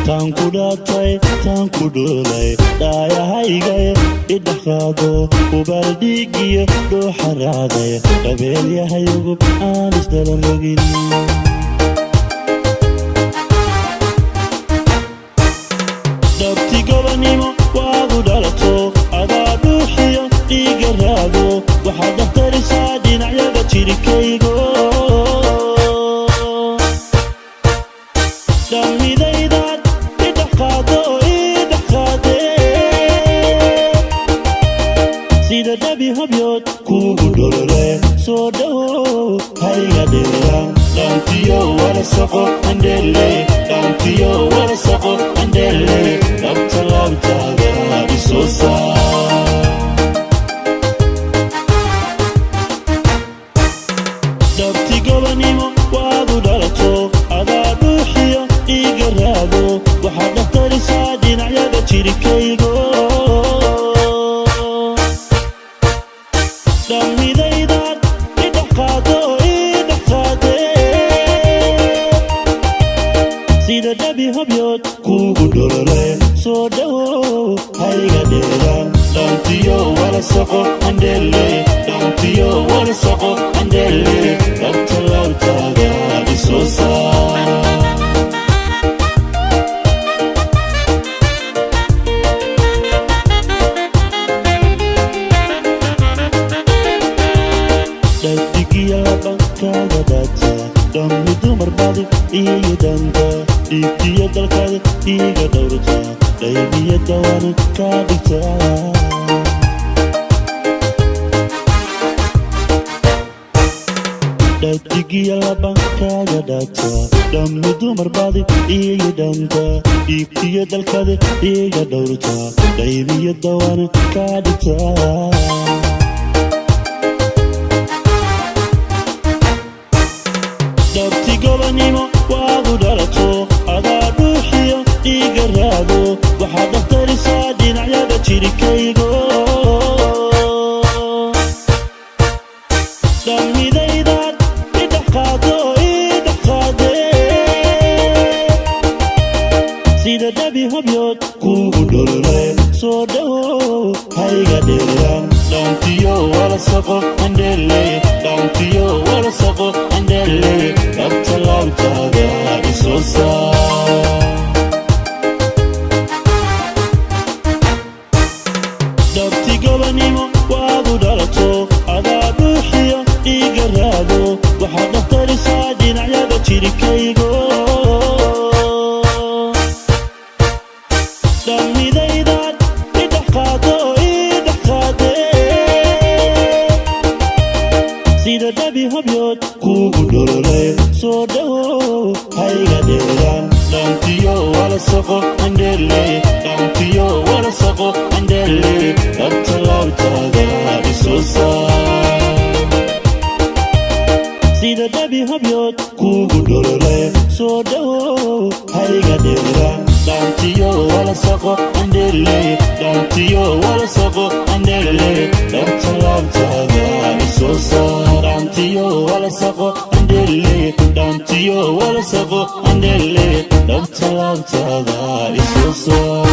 tankudatay tankudulay daayahaygaye idhaqaado ubaldhigiyo dhuuxaraaday qabeelyahayugub aan isdala rogin dhabti gobanimo waagu dhalato adaa dhuuxiyo dhiiga raado waxaad dhaftarisaa dhinacyada jirikaygo dhamidaydaad idhaqaado idhaqaade sida dhabi habyood kuugu dholole soo dhowow hayga dheeraan dhantiyo wala saqo andhele dhantiyo wala saqo andhele dhabta laabtaada isoo saar dhabti gobanimo waagu dhalato adaa dhuuxiyo dhiiga raado waxaad dhaftarisaa dhinacyada jirikaygo dhamidaydaad idhaqaado idhaqaade sida dhabi habyood kuugu dholole soo dhowow hayga dheeraan dhantiyo wala saqo andhele dhantiyo wala saqo andhele dhabta laabtaada isoo saar dhadigiya labankaaga daata dhammi dumar badi iyo danta dhiigtiyo dalkaada iiga dhowrta qaybiya dawaana kaa dhigtaa dhadigiya labankaaga daata dhammi dumar badi iyo danta dhiigtiyo dalkaada iiga dhowrta qaybiya dawaana kaa dhigtaa dhabti gobanimo waagu dhalato adaa dhuuxiyo dhiiga raado waxaad dhaftarisaa dhinacyada jirikaygo dhamidaydaad idhaqaado idhaqaade sida dhabi habyood kuugu dholole soo dhowow hayga dheeraan dhantiyo wala saqo andhele dhantiyo wala saqo andhele dhabta laabtaada isoo saar dhabti gobanimo waagu dhalato adaa dhuuxiyo dhiiga raado waxaad dhaftarisaa dhinacyada jirikaygo dhamidaydaad idhaqaado idhaqaade sida dhabi habyood kuugu dholole soo dhowow hayga dheeraan dhantiyo wala saqo andhele dhantiyo wala saqo andhele dhabta laabtaada isoo saar sida dhabi habyood kuugu dholole soo dhowow hayga dheeraan dhantiyo wala saqo andhele dhantiyo wala saqo andhele dhabta laabtaada isoo saar dhantiyo wala saqo andhele dhantiyo wala saqo andhele dhabta laabtaada isoo saar